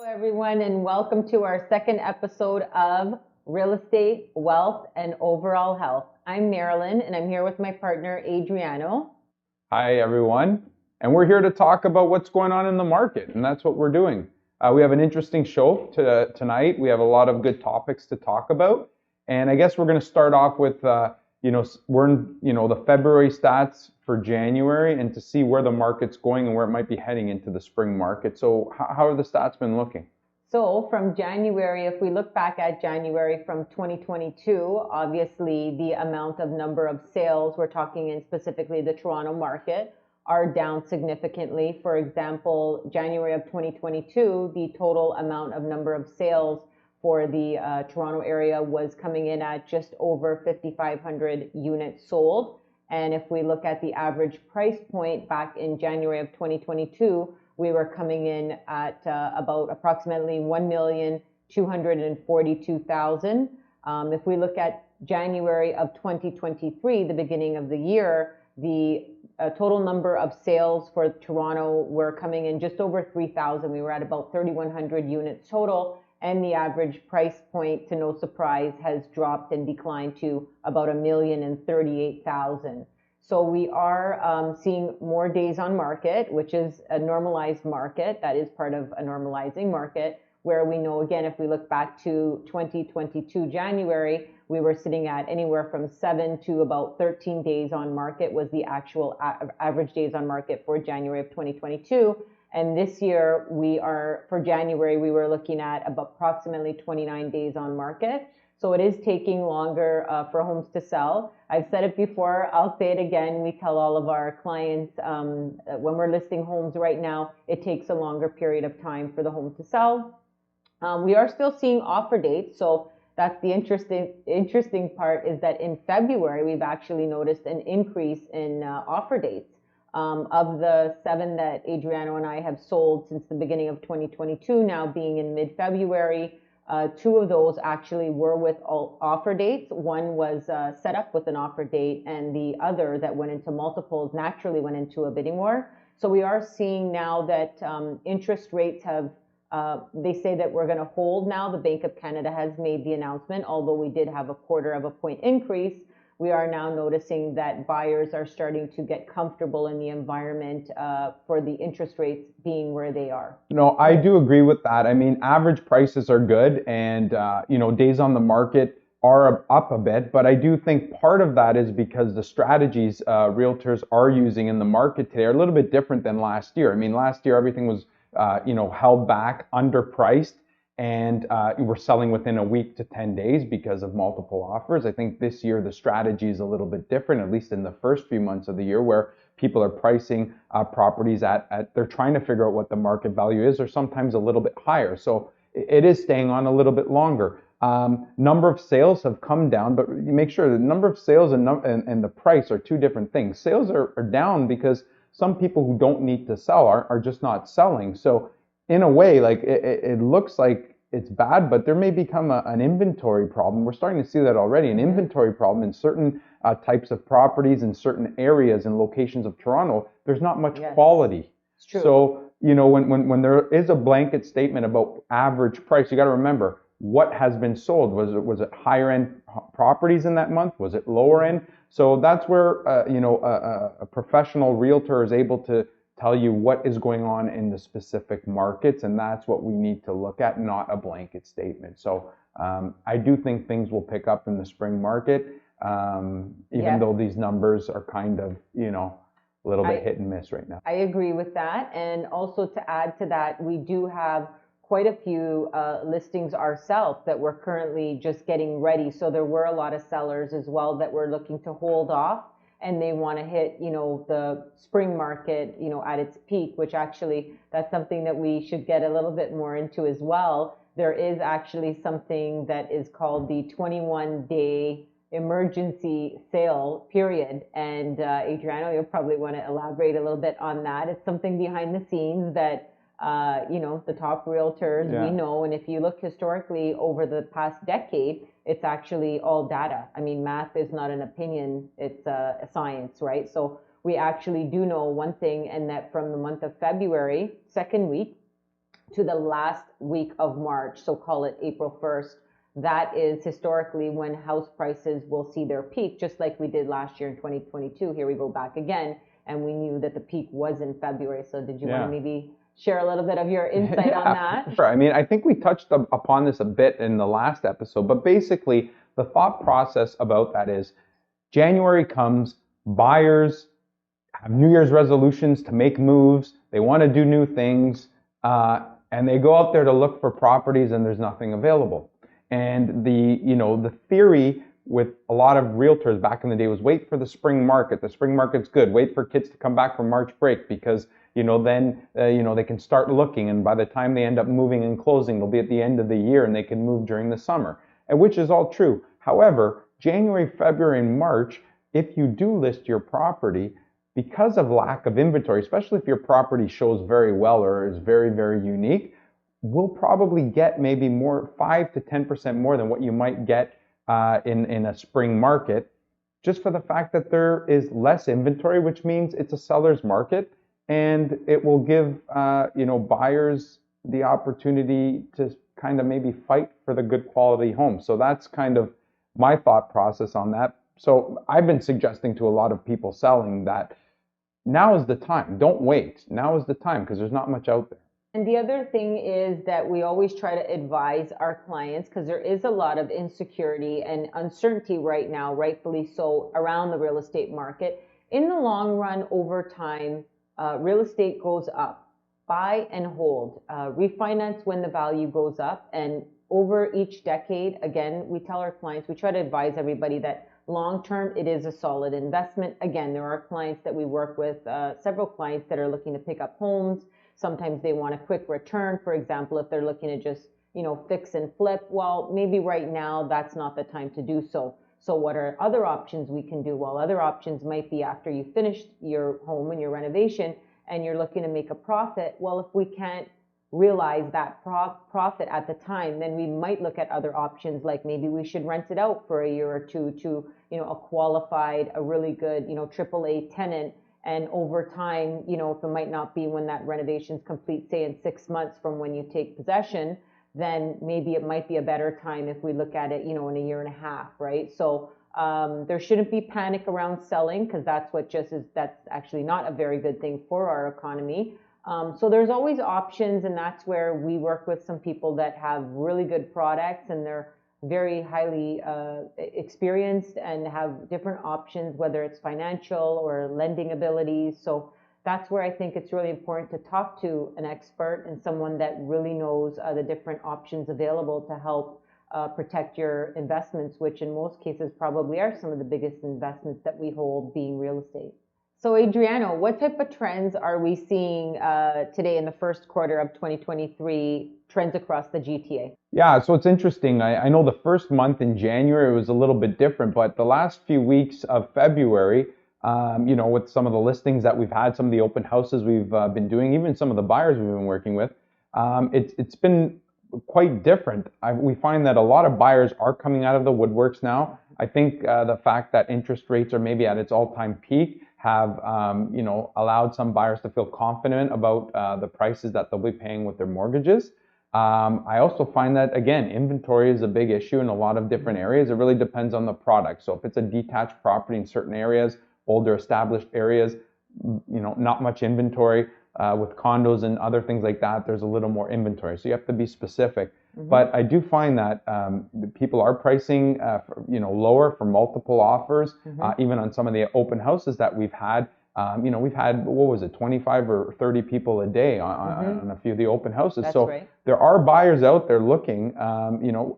Hello, everyone, and welcome to our second episode of Real Estate, Wealth, and Overall Health. I'm Marilyn, and I'm here with my partner, Adriano. Hi, everyone. And we're here to talk about what's going on in the market, and that's what we're doing. We have an interesting show tonight. We have a lot of good topics to talk about. And I guess we're going to start off with, we're in, the February stats for January and to see where the market's going and where it might be heading into the spring market. So how have the stats been looking? So from January, if we look back at January from 2022, obviously the amount of number of sales, we're talking in specifically the Toronto market, are down significantly. For example, January of 2022, the total amount of number of sales for the Toronto area was coming in at just over 5,500 units sold. And if we look at the average price point back in January of 2022, we were coming in at about approximately 1,242,000. If we look at January of 2023, the beginning of the year, the total number of sales for Toronto were coming in just over 3,000. We were at about 3,100 units total, and the average price point, to no surprise, has dropped and declined to about 1,038,000. So we are seeing more days on market, which is a normalized market. That is part of a normalizing market, where we know, again, if we look back to 2022 January, we were sitting at anywhere from 7 to about 13 days on market was the actual average days on market for January of 2022. And this year, for January, we were looking at about approximately 29 days on market. So it is taking longer for homes to sell. I've said it before, I'll say it again. We tell all of our clients when we're listing homes right now, it takes a longer period of time for the home to sell. We are still seeing offer dates. So that's the interesting part, is that in February, we've actually noticed an increase in offer dates. Of the 7 that Adriano and I have sold since the beginning of 2022, now being in mid-February, 2 of those actually were with offer dates. One was set up with an offer date, and the other that went into multiples naturally went into a bidding war. So we are seeing now that interest rates have, they say that we're going to hold now. The Bank of Canada has made the announcement, although we did have a 1/4 point increase. We are now noticing that buyers are starting to get comfortable in the environment for the interest rates being where they are. No, I do agree with that. I mean, average prices are good, and days on the market are up a bit, but I do think part of that is because the strategies realtors are using in the market today are a little bit different than last year. I mean, last year everything was held back, underpriced, and we're selling within a week to 10 days because of multiple offers. I think this year the strategy is a little bit different, at least in the first few months of the year, where people are pricing properties they're trying to figure out what the market value is, or sometimes a little bit higher. So it is staying on a little bit longer. Number of sales have come down, but you make sure the number of sales and the price are 2 different things. Sales are down because some people who don't need to sell are just not selling. So in a way, like it looks like it's bad, but there may become an inventory problem. We're starting to see that already, an inventory problem in certain types of properties in certain areas and locations of Toronto. There's not much quality. It's true. So, when there is a blanket statement about average price, you got to remember what has been sold. Was it higher end properties in that month? Was it lower end? So that's where a professional realtor is able to tell you what is going on in the specific markets, and that's what we need to look at, not a blanket statement. So I do think things will pick up in the spring market, even though these numbers are kind of, a little bit hit and miss right now. I agree with that. And also to add to that, we do have quite a few listings ourselves that we're currently just getting ready. So there were a lot of sellers as well that were looking to hold off, and they want to hit, the spring market, at its peak, which actually that's something that we should get a little bit more into as well. There is actually something that is called the 21-day emergency sale period. And Adriano, you'll probably want to elaborate a little bit on that. It's something behind the scenes that the top realtors, we know. And if you look historically over the past decade, it's actually all data. I mean, math is not an opinion, it's a science, right? So we actually do know one thing, and that from the month of February, second week, to the last week of March, so call it April 1st, that is historically when house prices will see their peak, just like we did last year in 2022. Here we go back again, and we knew that the peak was in February. So did you want to maybe share a little bit of your insight on that? Sure. I mean, I think we touched upon this a bit in the last episode, but basically the thought process about that is January comes, buyers have New Year's resolutions to make moves, they want to do new things, and they go out there to look for properties and there's nothing available. And the theory with a lot of realtors back in the day was wait for the spring market. The spring market's good. Wait for kids to come back from March break because then they can start looking, and by the time they end up moving and closing, they'll be at the end of the year and they can move during the summer, and which is all true. However, January, February, and March, if you do list your property, because of lack of inventory, especially if your property shows very well or is very, very unique, we'll probably get maybe more, 5 to 10% more than what you might get in a spring market, just for the fact that there is less inventory, which means it's a seller's market, and it will give buyers the opportunity to kind of maybe fight for the good quality home. So that's kind of my thought process on that. So I've been suggesting to a lot of people selling that now is the time. Don't wait. Now is the time because there's not much out there. And the other thing is that we always try to advise our clients, because there is a lot of insecurity and uncertainty right now, rightfully so, around the real estate market. In the long run, over time, real estate goes up. Buy and hold. Refinance when the value goes up. And over each decade, again, we tell our clients, we try to advise everybody that long term, it is a solid investment. Again, there are clients that we work with, several clients that are looking to pick up homes. Sometimes they want a quick return. For example, if they're looking to just, fix and flip, well, maybe right now that's not the time to do so. So what are other options we can do? Well, other options might be after you finished your home and your renovation and you're looking to make a profit. Well, if we can't realize that profit at the time, then we might look at other options, like maybe we should rent it out for a year or two to, a qualified, a really good, AAA tenant. And over time, if it might not be when that renovation's complete, say in 6 months from when you take possession, then maybe it might be a better time if we look at it, in a year and a half, right? So there shouldn't be panic around selling, because that's actually not a very good thing for our economy. So there's always options, and that's where we work with some people that have really good products and they're very highly experienced and have different options, whether it's financial or lending abilities. So that's where I think it's really important to talk to an expert and someone that really knows the different options available to help protect your investments, which in most cases probably are some of the biggest investments that we hold, being real estate. So Adriano, what type of trends are we seeing today in the first quarter of 2023, trends across the GTA? Yeah, so it's interesting. I know the first month in January was a little bit different, but the last few weeks of February, with some of the listings that we've had, some of the open houses we've been doing, even some of the buyers we've been working with, it's been quite different. We find that a lot of buyers are coming out of the woodworks now. I think the fact that interest rates are maybe at its all-time peak have allowed some buyers to feel confident about the prices that they'll be paying with their mortgages. I also find that, again, inventory is a big issue in a lot of different areas. It really depends on the product. So if it's a detached property in certain areas, older established areas, not much inventory. With condos and other things like that, there's a little more inventory. So you have to be specific. Mm-hmm. But I do find that people are pricing lower for multiple offers, mm-hmm. Even on some of the open houses that we've had. We've had, 25 or 30 people a day on a few of the open houses. That's so right. There are buyers out there looking,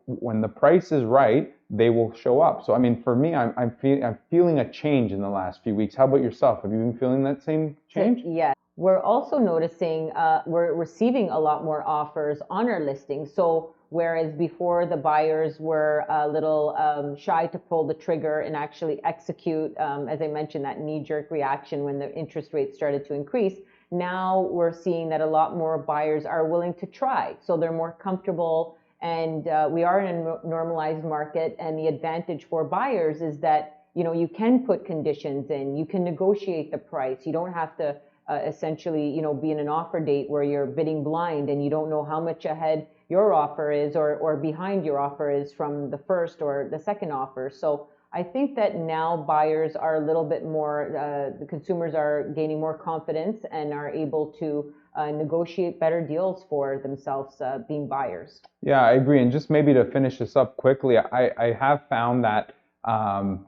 when the price is right, they will show up. So, I mean, for me, I'm feeling a change in the last few weeks. How about yourself? Have you been feeling that same change? Yeah. We're also noticing we're receiving a lot more offers on our listings. So whereas before the buyers were a little shy to pull the trigger and actually execute, as I mentioned, that knee-jerk reaction when the interest rates started to increase, now we're seeing that a lot more buyers are willing to try. So they're more comfortable, and we are in a normalized market, and the advantage for buyers is that you can put conditions in, you can negotiate the price, you don't have to essentially, be in an offer date where you're bidding blind and you don't know how much ahead your offer is or behind your offer is from the first or the second offer. So I think that now buyers are a little bit more, the consumers are gaining more confidence and are able to negotiate better deals for themselves being buyers. Yeah, I agree. And just maybe to finish this up quickly, I have found that, a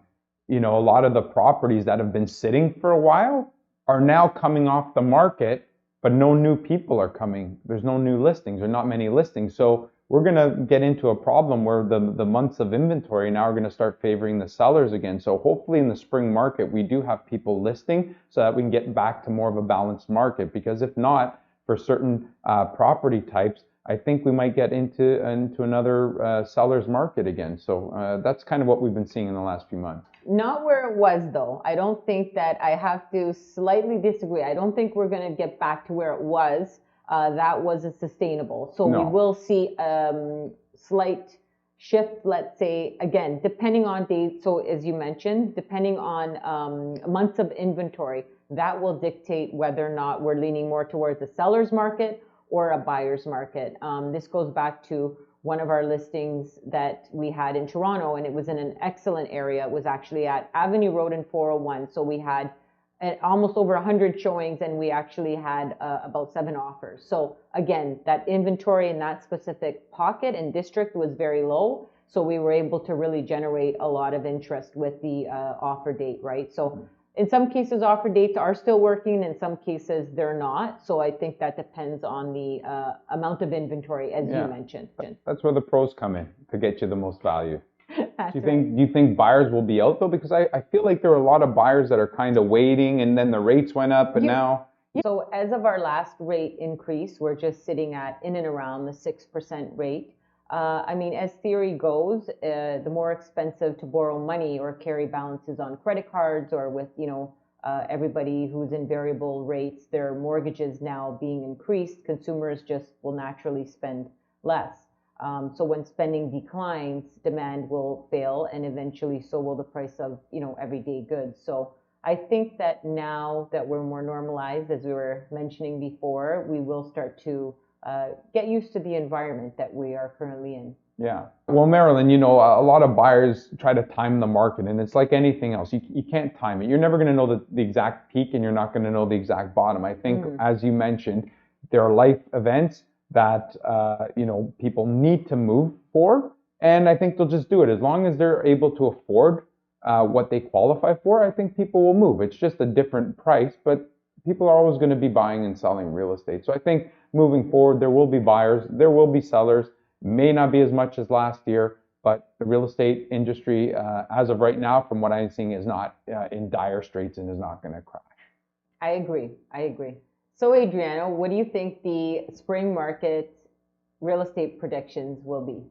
lot of the properties that have been sitting for a while are now coming off the market, but no new people are coming. There's no new listings or not many listings. So we're going to get into a problem where the months of inventory now are going to start favoring the sellers again. So hopefully in the spring market, we do have people listing so that we can get back to more of a balanced market. Because if not, for certain property types, I think we might get into another seller's market again. So that's kind of what we've been seeing in the last few months. Not where it was, though. I don't think that I have to slightly disagree. I don't think we're going to get back to where it was. That wasn't sustainable. So we will see slight shift, let's say, again, depending on dates. So as you mentioned, depending on months of inventory, that will dictate whether or not we're leaning more towards a seller's market or a buyer's market. This goes back to one of our listings that we had in Toronto, and it was in an excellent area. It was actually at Avenue Road in 401. So we had almost over 100 showings, and we actually had about 7 offers. So again, that inventory in that specific pocket and district was very low. So we were able to really generate a lot of interest with the offer date, right? So in some cases, offer dates are still working. In some cases, they're not. So I think that depends on the amount of inventory, as you mentioned. That's where the pros come in to get you the most value. Do you think buyers will be out though? Because I feel like there are a lot of buyers that are kind of waiting, and then the rates went up, and now. So as of our last rate increase, we're just sitting at in and around the 6% rate. I mean, as theory goes, the more expensive to borrow money or carry balances on credit cards or with, everybody who's in variable rates, their mortgages now being increased, consumers just will naturally spend less. So when spending declines, demand will fail, and eventually so will the price of, everyday goods. So I think that now that we're more normalized, as we were mentioning before, we will start to get used to the environment that we are currently in. Yeah. Well, Marilyn, a lot of buyers try to time the market, and it's like anything else. You can't time it. You're never going to know the exact peak, and you're not going to know the exact bottom. I think, as you mentioned, there are life events that, people need to move for, and I think they'll just do it. As long as they're able to afford what they qualify for, I think people will move. It's just a different price, but people are always going to be buying and selling real estate. So I think moving forward, there will be buyers, there will be sellers. May not be as much as last year, but the real estate industry, as of right now, from what I'm seeing, is not in dire straits and is not going to crash. I agree. So Adriano, what do you think the spring market real estate predictions will be?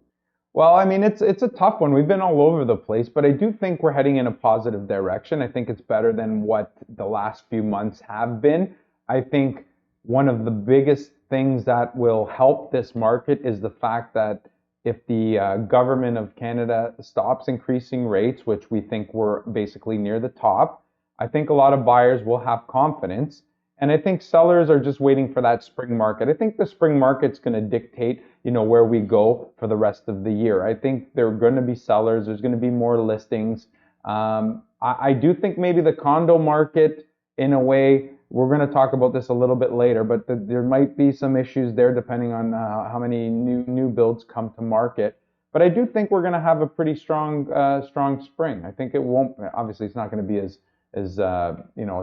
Well, I mean, it's a tough one. We've been all over the place, but I do think we're heading in a positive direction. I think it's better than what the last few months have been. I think one of the biggest things that will help this market is the fact that if the government of Canada stops increasing rates, which we think we're basically near the top, I think a lot of buyers will have confidence. And I think sellers are just waiting for that spring market. I think the spring market's going to dictate, where we go for the rest of the year. I think there are going to be sellers. There's going to be more listings. I do think maybe the condo market, in a way, we're going to talk about this a little bit later, but there might be some issues there depending on how many new builds come to market. But I do think we're going to have a pretty strong spring. I think it won't. Obviously, it's not going to be as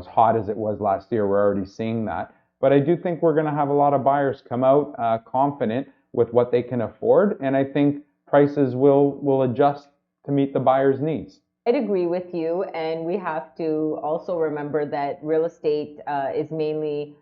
hot as it was last year. We're already seeing that. But I do think we're going to have a lot of buyers come out confident with what they can afford, and I think prices will adjust to meet the buyer's needs. I'd agree with you, and we have to also remember that real estate is mainly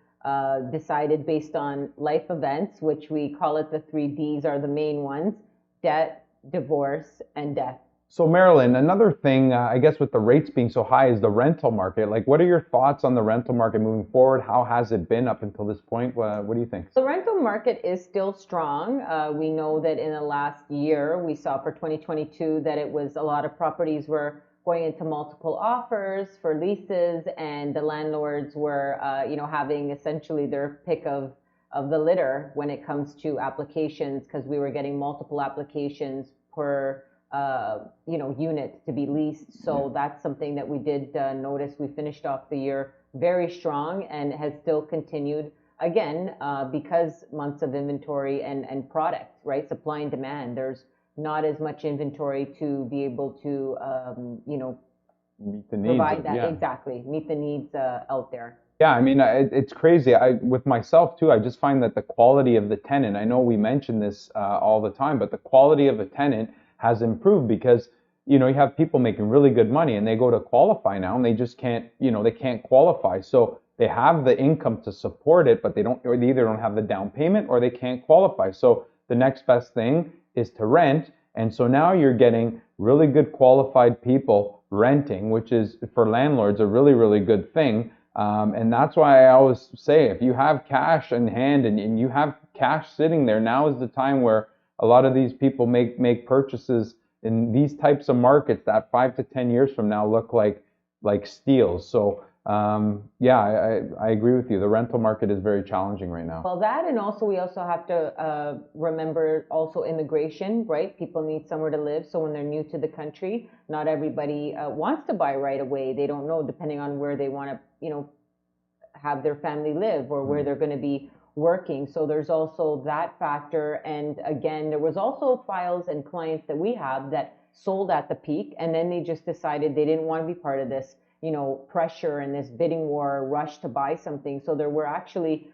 decided based on life events, which we call it the 3Ds are the main ones: debt, divorce, and death. So Marilyn, another thing, I guess with the rates being so high is the rental market. Like, what are your thoughts on the rental market moving forward? How has it been up until this point? What do you think? The rental market is still strong. We know that in the last year, we saw for 2022 that it was a lot of properties were going into multiple offers for leases, and the landlords were, having essentially their pick of the litter when it comes to applications, because we were getting multiple applications per unit to be leased. So that's something that we did notice. We finished off the year very strong and has still continued again because months of inventory and product, right? Supply and demand. There's not as much inventory to be able to Meet the needs. Provide that, exactly, meet the needs out there. Yeah, I mean, it's crazy. With myself too, I just find that the quality of the tenant, I know we mention this all the time, but the quality of a tenant has improved because, you have people making really good money and they go to qualify now and they just can't, they can't qualify. So they have the income to support it, but they either don't have the down payment or they can't qualify. So the next best thing is to rent. And so now you're getting really good qualified people renting, which is for landlords a really, really good thing. And that's why I always say, if you have cash in hand and you have cash sitting there, now is the time where a lot of these people make purchases in these types of markets that 5 to 10 years from now look like steals. So I agree with you. The rental market is very challenging right now. Well, that, and also we also have to remember also immigration, right? People need somewhere to live. So when they're new to the country, not everybody wants to buy right away. They don't know, depending on where they want to, have their family live or where they're going to be working. So there's also that factor. And again, there was also files and clients that we have that sold at the peak, and then they just decided they didn't want to be part of this pressure and this bidding war rush to buy something. So there were actually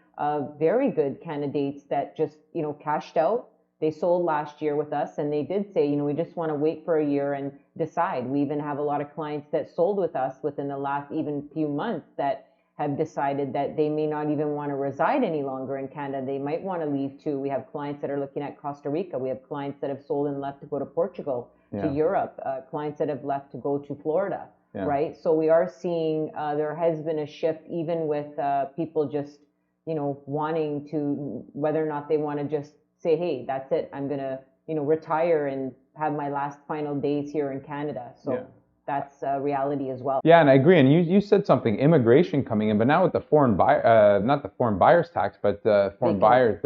very good candidates that just, cashed out. They sold last year with us, and they did say, we just want to wait for a year and decide. We even have a lot of clients that sold with us within the last even few months that have decided that they may not even want to reside any longer in Canada. They might want to leave too. We have clients that are looking at Costa Rica. We have clients that have sold and left to go to Portugal, to Europe, clients that have left to go to Florida. Yeah. Right? So we are seeing there has been a shift, even with people just, wanting to, whether or not they want to just say, hey, that's it, I'm going to, retire and have my last final days here in Canada. So that's a reality as well. Yeah, and I agree. And you said something, immigration coming in, but now with the foreign buyer, not the foreign buyers tax, but foreign buyers,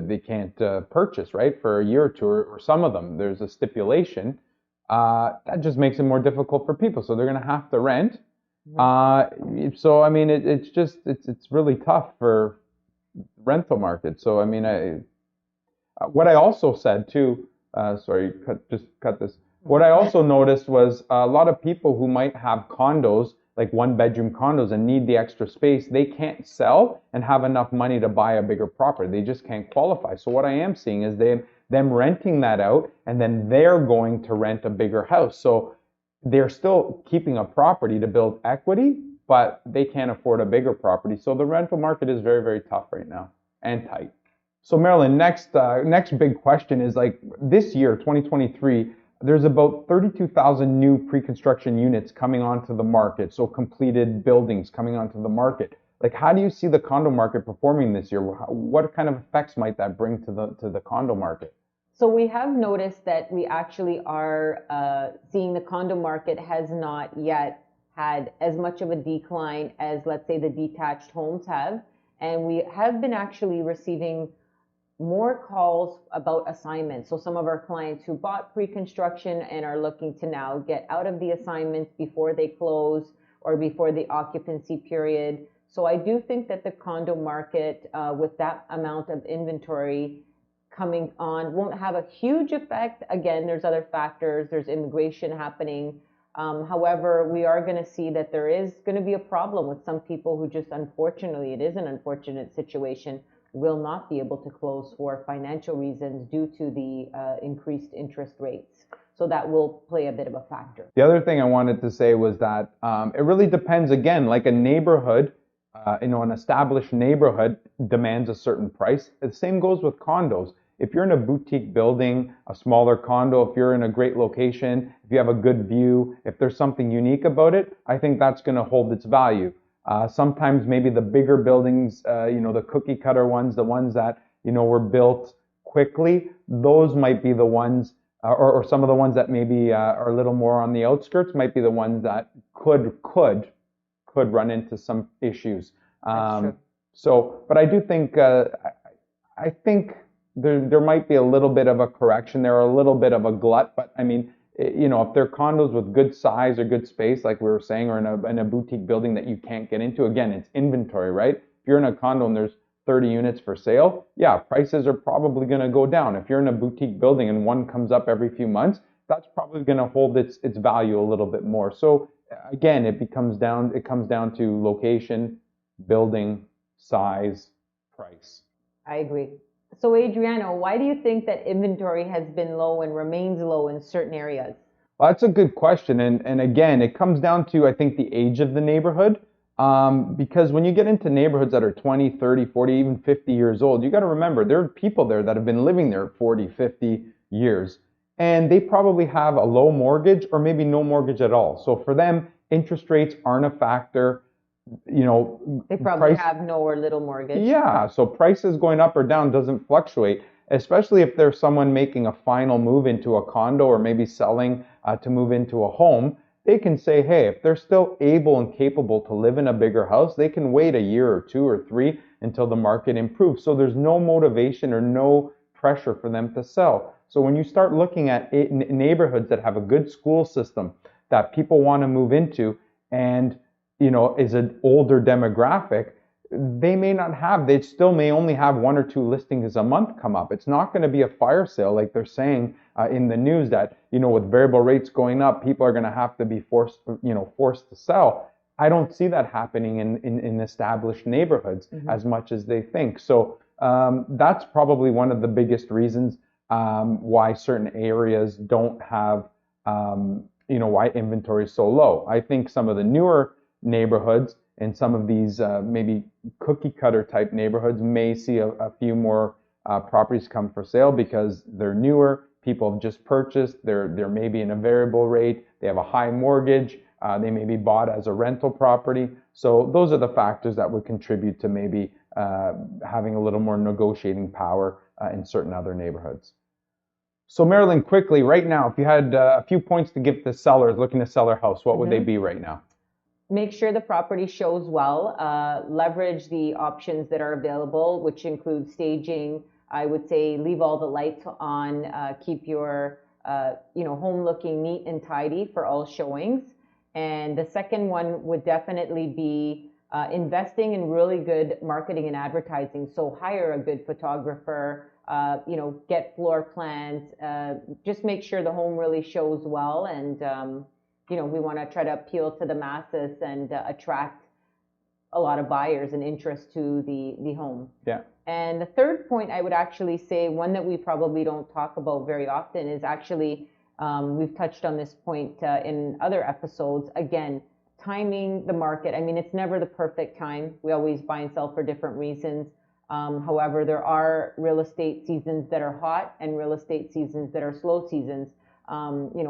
they can't purchase, right, for a year or two, or some of them. There's a stipulation. That just makes it more difficult for people. So they're going to have to rent. So, I mean, it's really tough for rental market. So, I mean, what I also said too, sorry, cut this. What I also noticed was a lot of people who might have condos, like 1-bedroom condos, and need the extra space, they can't sell and have enough money to buy a bigger property. They just can't qualify. So what I am seeing is them renting that out, and then they're going to rent a bigger house. So they're still keeping a property to build equity, but they can't afford a bigger property. So the rental market is very, very tough right now and tight. So Marilyn, next big question is, like, this year, 2023, there's about 32,000 new pre-construction units coming onto the market, so completed buildings coming onto the market. Like, how do you see the condo market performing this year? What kind of effects might that bring to the condo market? So we have noticed that we actually are seeing the condo market has not yet had as much of a decline as, let's say, the detached homes have. And we have been actually receiving more calls about assignments. So some of our clients who bought pre-construction and are looking to now get out of the assignments before they close or before the occupancy period. So I do think that the condo market, with that amount of inventory coming on, won't have a huge effect. Again, there's other factors. There's immigration happening. However, we are going to see that there is going to be a problem with some people who just, unfortunately, it is an unfortunate situation, will not be able to close for financial reasons due to the increased interest rates. So that will play a bit of a factor. The other thing I wanted to say was that it really depends, again, like a neighborhood, an established neighborhood demands a certain price. The same goes with condos. If you're in a boutique building, a smaller condo, if you're in a great location, if you have a good view, if there's something unique about it, I think that's going to hold its value. Sometimes maybe the bigger buildings, the cookie cutter ones, the ones that, were built quickly, those might be the ones or some of the ones that maybe are a little more on the outskirts might be the ones that could run into some issues. That's true. So, but I do think I think there might be a little bit of a correction there, a little bit of a glut. But I mean, you know, if they're condos with good size or good space, like we were saying, or in a boutique building that you can't get into, again, it's inventory, right? If you're in a condo and there's 30 units for sale, yeah, prices are probably going to go down. If you're in a boutique building and one comes up every few months, that's probably going to hold its value a little bit more. So again, it comes down to location, building, size, price. I agree. So, Adriano, why do you think that inventory has been low and remains low in certain areas? Well, that's a good question. And again, it comes down to, I think, the age of the neighborhood. Because when you get into neighborhoods that are 20, 30, 40, even 50 years old, you got to remember there are people there that have been living there 40, 50 years. And they probably have a low mortgage or maybe no mortgage at all. So for them, interest rates aren't a factor. You know, They probably price, have no or little mortgage. yeah, so prices going up or down doesn't fluctuate, especially if there's someone making a final move into a condo or maybe selling to move into a home. They can say, hey, if they're still able and capable to live in a bigger house, they can wait a year or two or three until the market improves. So there's no motivation or no pressure for them to sell. So when you start looking at neighborhoods that have a good school system that people want to move into, and you know, is an older demographic, they still may only have one or two listings a month come up. It's not going to be a fire sale like they're saying in the news that, you know, with variable rates going up, people are going to have to be forced to sell. I don't see that happening in established neighborhoods as much as they think. So that's probably one of the biggest reasons why certain areas don't have, why inventory is so low. I think some of the newer neighborhoods and some of these maybe cookie cutter type neighborhoods may see a few more properties come for sale because they're newer. People have just purchased. They're maybe in a variable rate. They have a high mortgage. They may be bought as a rental property. So those are the factors that would contribute to maybe having a little more negotiating power in certain other neighborhoods. So Marilyn, quickly, right now, if you had a few points to give to sellers looking to sell their house, what would they be right now? Make sure the property shows well. Leverage the options that are available, which include staging. I would say leave all the lights on. Keep your home looking neat and tidy for all showings. And the second one would definitely be investing in really good marketing and advertising. So hire a good photographer. Get floor plans. Just make sure the home really shows well and. We want to try to appeal to the masses and attract a lot of buyers and interest to the home. Yeah. And the third point I would actually say, one that we probably don't talk about very often, is actually, we've touched on this point in other episodes, again, timing the market. I mean, it's never the perfect time. We always buy and sell for different reasons. However, there are real estate seasons that are hot and real estate seasons that are slow seasons.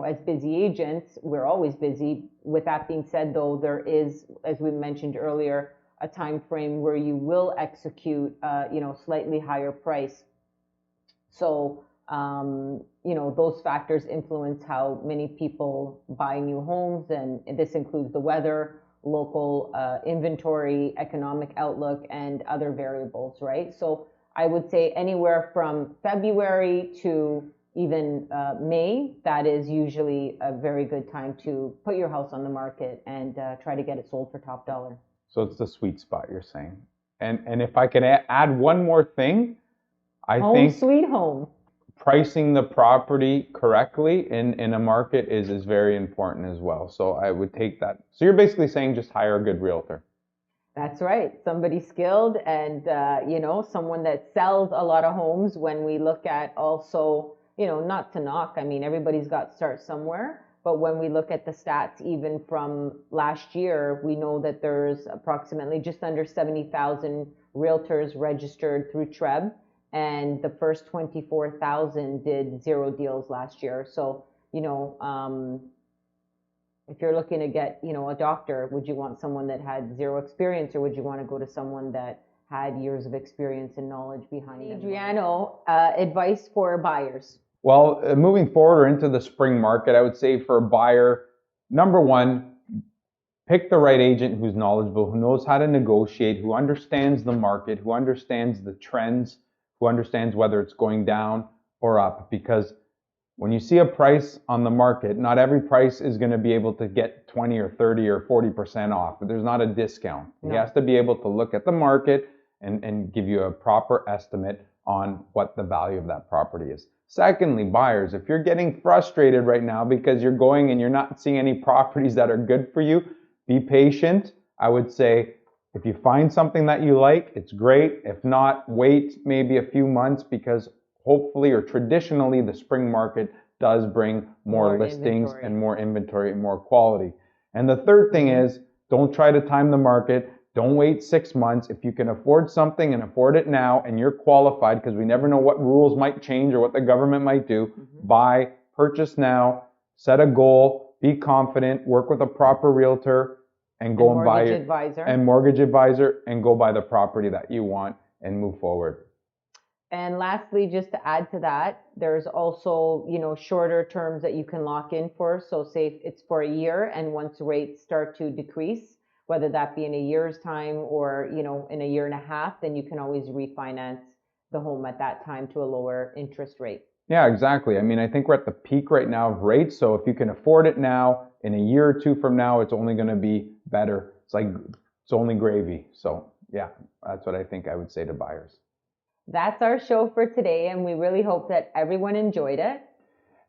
As busy agents, we're always busy. With that being said, though, there is, as we mentioned earlier, a time frame where you will execute, slightly higher price. So, those factors influence how many people buy new homes, and this includes the weather, local inventory, economic outlook, and other variables, right? So I would say anywhere from February to even May, that is usually a very good time to put your house on the market and try to get it sold for top dollar. So it's the sweet spot, you're saying. And if I could add one more thing, I think sweet home. Pricing the property correctly in a market is very important as well. So I would take that. So you're basically saying just hire a good realtor. That's right. Somebody skilled and, someone that sells a lot of homes. When we look at also, not to knock, I mean, everybody's got to start somewhere. But when we look at the stats, even from last year, we know that there's approximately just under 70,000 realtors registered through TREB. And the first 24,000 did 0 deals last year. So, if you're looking to get, a doctor, would you want someone that had 0 experience, or would you want to go to someone that had years of experience and knowledge behind them? Adriano, advice for buyers. Well, moving forward or into the spring market, I would say for a buyer, number one, pick the right agent who's knowledgeable, who knows how to negotiate, who understands the market, who understands the trends, who understands whether it's going down or up. Because when you see a price on the market, not every price is going to be able to get 20 or 30 or 40% off. There's not a discount. No. He has to be able to look at the market and give you a proper estimate on what the value of that property is. Secondly, buyers, if you're getting frustrated right now because you're going and you're not seeing any properties that are good for you, be patient. I would say if you find something that you like, it's great. If not, wait maybe a few months, because hopefully or traditionally the spring market does bring more listings inventory. And more inventory and more quality. And the third thing is, don't try to time the market. Don't wait 6 months. If you can afford something and afford it now and you're qualified, because we never know what rules might change or what the government might do, buy, purchase now, set a goal, be confident, work with a proper realtor, and go and buy it. Mortgage advisor, and go buy the property that you want and move forward. And lastly, just to add to that, there's also, shorter terms that you can lock in for. So say it's for a year, and once rates start to decrease, whether that be in a year's time or, in a year and a half, then you can always refinance the home at that time to a lower interest rate. Yeah, exactly. I mean, I think we're at the peak right now of rates. So if you can afford it now, in a year or two from now, it's only going to be better. It's only gravy. So yeah, that's what I think I would say to buyers. That's our show for today, and we really hope that everyone enjoyed it.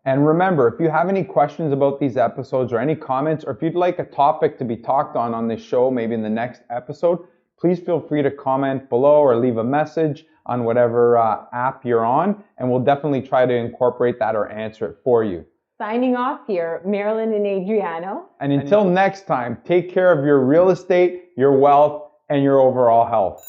And remember, if you have any questions about these episodes or any comments, or if you'd like a topic to be talked on this show, maybe in the next episode, please feel free to comment below or leave a message on whatever app you're on, and we'll definitely try to incorporate that or answer it for you. Signing off here, Marilyn and Adriano. And until next time, take care of your real estate, your wealth, and your overall health.